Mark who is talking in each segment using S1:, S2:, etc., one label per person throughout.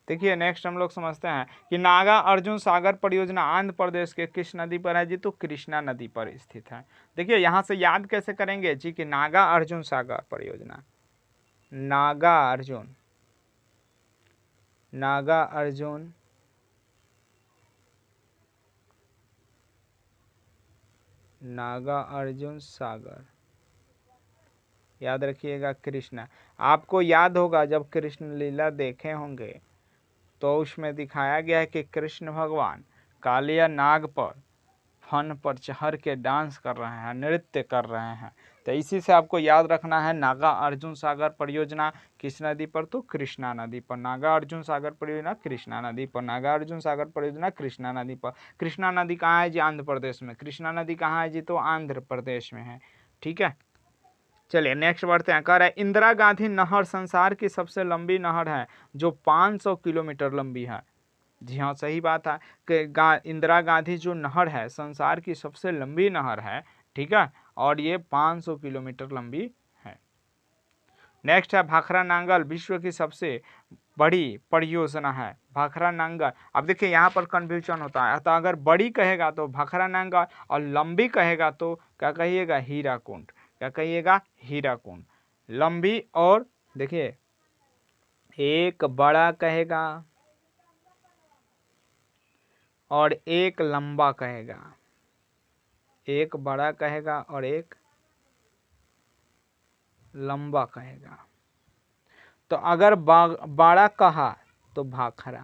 S1: देखिए नेक्स्ट हम लोग समझते हैं कि नागा अर्जुन सागर परियोजना आंध्र प्रदेश के किस नदी पर है जी, तो कृष्णा नदी पर स्थित है। देखिए यहाँ से याद कैसे करेंगे जी कि नागा अर्जुन सागर परियोजना, नागा अर्जुन, नागा अर्जुन नागा अर्जुन सागर, याद रखिएगा कृष्णा। आपको याद होगा जब कृष्ण लीला देखे होंगे तो उसमें दिखाया गया है कि कृष्ण भगवान कालिया नाग पर फन पर चढ़ के डांस कर रहे हैं, नृत्य कर रहे हैं। तो इसी से आपको याद रखना है नागा अर्जुन सागर परियोजना किस नदी पर, तो कृष्णा नदी पर। नागा अर्जुन सागर परियोजना कृष्णा नदी पर, नागा अर्जुन सागर परियोजना कृष्णा नदी पर। कृष्णा नदी कहाँ है जी, आंध्र प्रदेश में। कृष्णा नदी कहाँ है जी, तो आंध्र प्रदेश में है। ठीक है, चलिए नेक्स्ट बढ़ते हैं। कह रहे हैं इंदिरा गांधी नहर संसार की सबसे लंबी नहर है जो 500 किलोमीटर लंबी है। जी हाँ, सही बात है कि इंदिरा गांधी जो नहर है संसार की सबसे लंबी नहर है। ठीक है, और ये 500 किलोमीटर लंबी है। नेक्स्ट है भाखरा नांगल विश्व की सबसे बड़ी परियोजना है। भाखरा नांगल, अब देखिए यहाँ पर कंफ्यूजन होता है, तो अगर बड़ी कहेगा तो भाखरा नांगल और लंबी कहेगा तो क्या कहिएगा, हीराकुंड। क्या कहिएगा, हीराकुंड। लंबी और देखिए एक बड़ा कहेगा और एक लंबा कहेगा, एक बड़ा कहेगा और एक लंबा कहेगा। तो अगर बड़ा कहा तो भाखरा,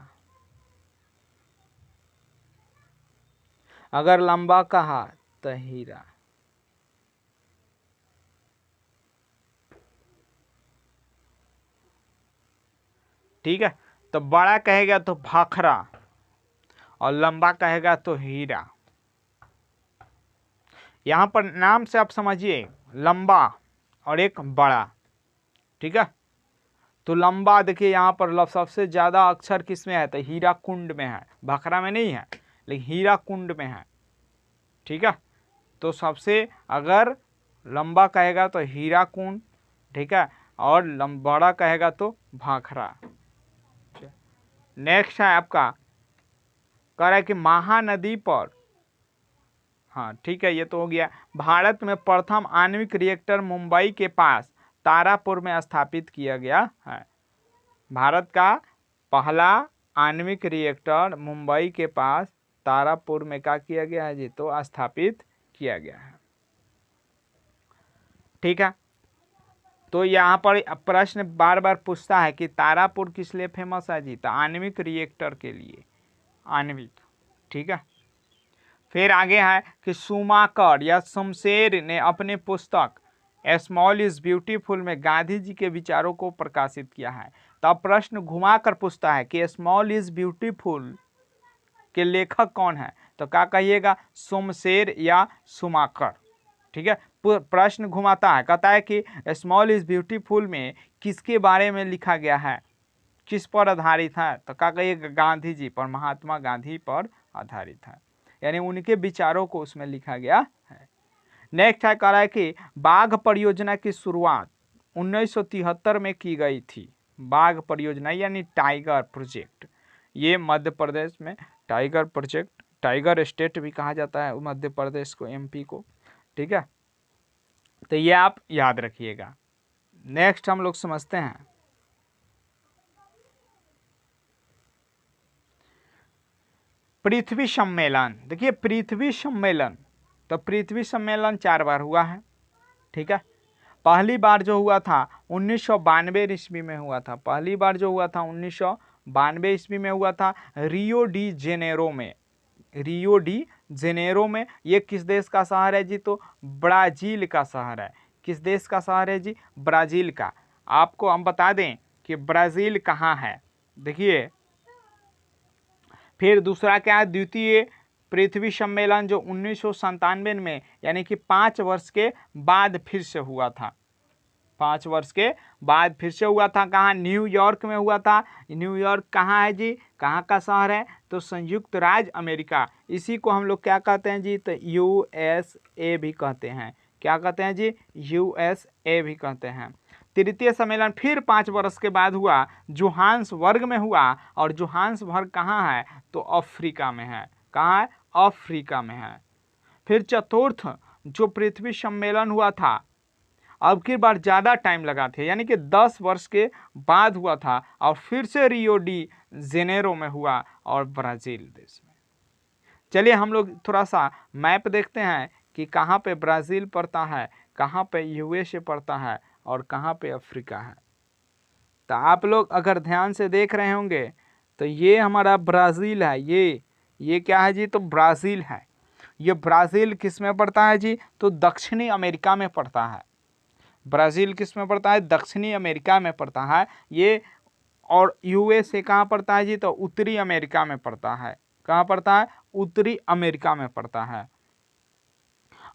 S1: अगर लंबा कहा तो हीरा। ठीक है, तो बड़ा कहेगा तो भाखरा और लंबा कहेगा तो हीरा। यहां पर नाम से आप समझिए, लंबा और एक बड़ा। ठीक है, तो लंबा देखिए यहाँ पर सबसे ज्यादा अक्षर किसमें है, तो हीरा कुंड में है, भाखरा में नहीं है लेकिन हीरा कुंड में है। ठीक है, तो सबसे अगर लंबा कहेगा तो हीरा कुंड, ठीक है, और बड़ा कहेगा तो भाखरा। नेक्स्ट है आपका, कह रहा है कि महानदी पर, हाँ ठीक है ये तो हो गया। भारत में प्रथम आणविक रिएक्टर मुंबई के पास तारापुर में स्थापित किया गया है। भारत का पहला आणविक रिएक्टर मुंबई के पास तारापुर में क्या किया गया है जी, तो स्थापित किया गया है। ठीक है, तो यहाँ पर प्रश्न बार बार पूछता है कि तारापुर किस लिए फेमस है जी, तो आणविक रिएक्टर के लिए, आणविक। ठीक है, फिर आगे है कि शुमाकर या शमशेर ने अपने पुस्तक स्मॉल इज ब्यूटीफुल में गांधी जी के विचारों को प्रकाशित किया है। तब प्रश्न घुमाकर पूछता है कि स्मॉल इज ब्यूटीफुल के लेखक कौन है, तो क्या कहिएगा, शमशेर या शुमाकर। ठीक है, प्रश्न घुमाता है, कहता है कि स्मॉल इज ब्यूटीफुल में किसके बारे में लिखा गया है, किस पर आधारित है, तो क्या कहिएगा, गांधी जी पर, महात्मा गांधी पर आधारित है, यानी उनके विचारों को उसमें लिखा गया है। नेक्स्ट है, कह रहा है कि बाघ परियोजना की शुरुआत 1973 में की गई थी। बाघ परियोजना यानी टाइगर प्रोजेक्ट, ये मध्य प्रदेश में टाइगर प्रोजेक्ट, टाइगर स्टेट भी कहा जाता है मध्य प्रदेश को, एमपी को। ठीक है, तो ये आप याद रखिएगा। नेक्स्ट हम लोग समझते हैं पृथ्वी सम्मेलन। देखिए पृथ्वी सम्मेलन, तो पृथ्वी सम्मेलन 4 बार हुआ है। ठीक है, पहली बार जो हुआ था 1992 ईस्वी में हुआ था, पहली बार जो हुआ था 1992 ईस्वी में हुआ था, रियो डी जेनेरो में, रियो डी जेनेरो में। ये किस देश का शहर है जी, तो ब्राजील का शहर है। किस देश का शहर है जी, ब्राजील का। आपको हम बता दें कि ब्राजील कहाँ है, देखिए। फिर दूसरा क्या है, द्वितीय पृथ्वी सम्मेलन जो 1997 में, यानी कि 5 वर्ष के बाद फिर से हुआ था, 5 वर्ष के बाद फिर से हुआ था। कहाँ, न्यूयॉर्क में हुआ था। न्यूयॉर्क कहाँ है जी, कहाँ का शहर है, तो संयुक्त राज्य अमेरिका। इसी को हम लोग क्या कहते हैं जी, तो यूएसए भी कहते हैं। क्या कहते हैं जी, यूएसए भी कहते हैं। तृतीय सम्मेलन फिर 5 वर्ष के बाद हुआ, जोहान्सबर्ग में हुआ। और जोहान्सबर्ग कहाँ है? तो अफ्रीका में है। कहाँ है? अफ्रीका में है। फिर चतुर्थ जो पृथ्वी सम्मेलन हुआ था, अब की बार ज़्यादा टाइम लगा था, यानी कि 10 वर्ष के बाद हुआ था, और फिर से रियो डी जेनेरो में हुआ और ब्राज़ील देश में। चलिए हम लोग थोड़ा सा मैप देखते हैं कि कहाँ पे ब्राज़ील पड़ता है, कहाँ पे यूएसए पड़ता है और कहाँ पे अफ्रीका है। तो आप लोग अगर ध्यान से देख रहे होंगे तो ये हमारा ब्राज़ील है, ये क्या है जी? तो ब्राज़ील है। ये ब्राज़ील किस में पड़ता है जी? तो दक्षिणी अमेरिका में पड़ता है। ब्राज़ील किस में पड़ता है? दक्षिणी अमेरिका में पड़ता है ये। और यूएसए कहाँ पड़ता है जी? तो उत्तरी अमेरिका में पड़ता है। कहाँ पड़ता है? उत्तरी अमेरिका में पड़ता है।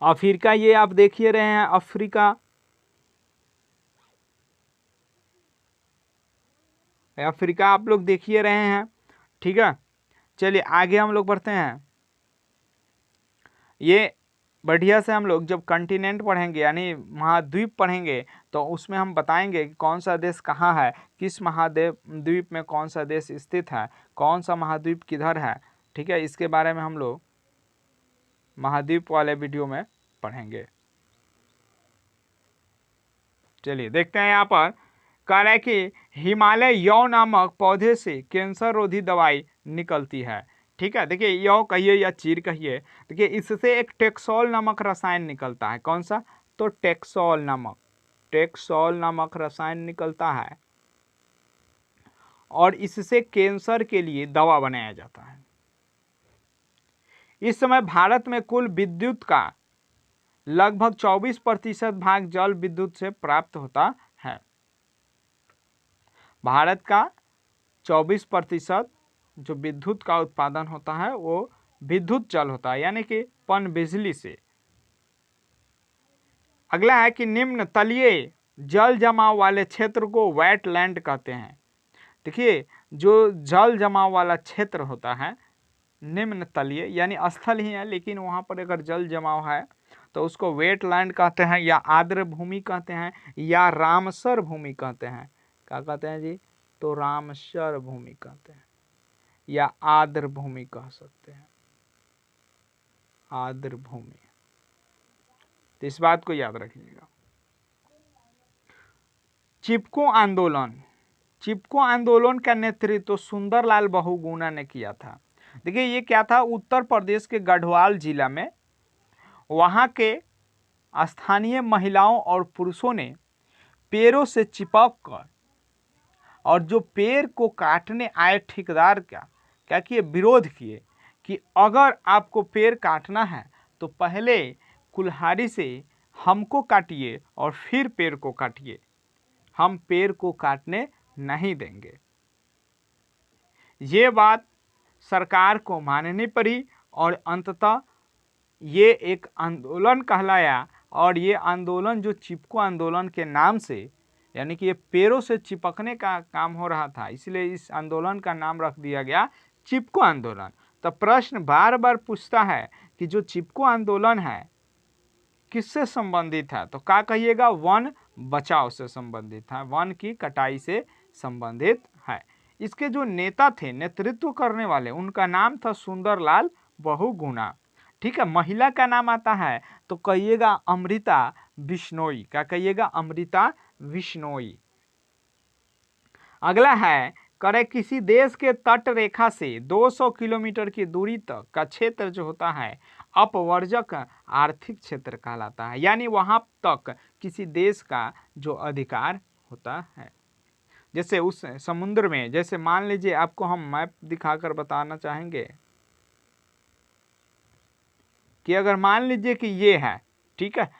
S1: अफ्रीका ये आप देखिए रहे हैं, अफ्रीका, अफ्रीका आप लोग देखिए रहे हैं, ठीक है। चलिए आगे हम लोग बढ़ते हैं। ये बढ़िया से हम लोग जब कॉन्टिनेंट पढ़ेंगे यानी महाद्वीप पढ़ेंगे तो उसमें हम बताएंगे कि कौन सा देश कहाँ है, किस महाद्वीप द्वीप में कौन सा देश स्थित है, कौन सा महाद्वीप किधर है, ठीक है। इसके बारे में हम लोग महाद्वीप वाले वीडियो में पढ़ेंगे। चलिए देखते हैं, यहाँ पर कह रहा है कि हिमालय यौ नामक पौधे से कैंसर रोधी दवाई निकलती है, ठीक है। देखिए यौ कहिए या चीर कहिए, देखिए इससे एक टेक्सोल नामक रसायन निकलता है। कौन सा? तो टेक्सोल नामक रसायन निकलता है और इससे कैंसर के लिए दवा बनाया जाता है। इस समय भारत में कुल विद्युत का लगभग 24% भाग जल विद्युत से प्राप्त होता है। भारत का 24% जो विद्युत का उत्पादन होता है वो विद्युत जल होता है, यानी कि पन बिजली से। अगला है कि निम्न तलीय जल जमाव वाले क्षेत्र को वेटलैंड कहते हैं। देखिए जो जल जमाव वाला क्षेत्र होता है निम्न तलीय यानी स्थल ही है, लेकिन वहाँ पर अगर जल जमाव है तो उसको वेटलैंड कहते हैं, या आर्द्र भूमि कहते हैं, या रामसर भूमि कहते हैं। क्या कहते हैं जी? तो रामसर भूमि कहते हैं, या आर्द्र भूमि कह सकते हैं, आर्द्र भूमि। तो इस बात को याद रखिएगा। चिपको आंदोलन का नेतृत्व सुंदरलाल बहुगुणा ने किया था। देखिए ये क्या था? उत्तर प्रदेश के गढ़वाल जिला में वहाँ के स्थानीय महिलाओं और पुरुषों ने पेड़ों से चिपक कर और जो पेड़ को काटने आए ठेकेदार का क्या किए? विरोध किए कि अगर आपको पेड़ काटना है तो पहले कुल्हाड़ी से हमको काटिए और फिर पेड़ को काटिए, हम पेड़ को काटने नहीं देंगे। ये बात सरकार को माननी पड़ी और अंततः ये एक आंदोलन कहलाया। और ये आंदोलन जो चिपको आंदोलन के नाम से, यानी कि ये पेड़ों से चिपकने का काम हो रहा था, इसलिए इस आंदोलन का नाम रख दिया गया चिपको आंदोलन। तो प्रश्न बार बार पूछता है कि जो चिपको आंदोलन है किससे संबंधित है? तो क्या कहिएगा? वन बचाव से संबंधित है, वन की कटाई से संबंधित है। इसके जो नेता थे, नेतृत्व करने वाले, उनका नाम था सुंदरलाल बहुगुणा, ठीक है। महिला का नाम आता है तो कहिएगा अमृता बिश्नोई। क्या कहिएगा? अमृता बिश्नोई। अगला है करे किसी देश के तट रेखा से 200 किलोमीटर की दूरी तक का क्षेत्र जो होता है अपवर्जक आर्थिक क्षेत्र कहलाता है, यानी वहां तक किसी देश का जो अधिकार होता है। जैसे उस समुद्र में, जैसे मान लीजिए आपको हम मैप दिखाकर बताना चाहेंगे कि अगर मान लीजिए कि ये है, ठीक है,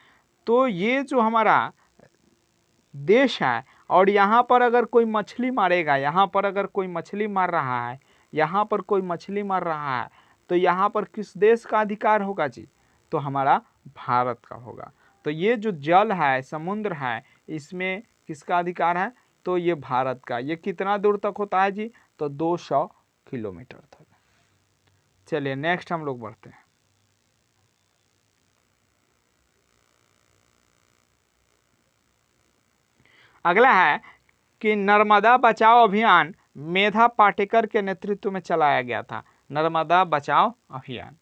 S1: तो ये जो हमारा देश है और यहाँ पर अगर कोई मछली मारेगा, यहाँ पर अगर कोई मछली मार रहा है, यहाँ पर कोई मछली मार रहा है, तो यहाँ पर किस देश का अधिकार होगा जी? तो हमारा भारत का होगा। तो ये जो जल है, समुद्र है, इसमें किसका अधिकार है? तो ये भारत का। ये कितना दूर तक होता है जी? तो 200 किलोमीटर तक। चलिए नेक्स्ट हम लोग बढ़ते हैं। अगला है कि नर्मदा बचाओ अभियान मेधा पाटेकर के नेतृत्व में चलाया गया था। नर्मदा बचाओ अभियान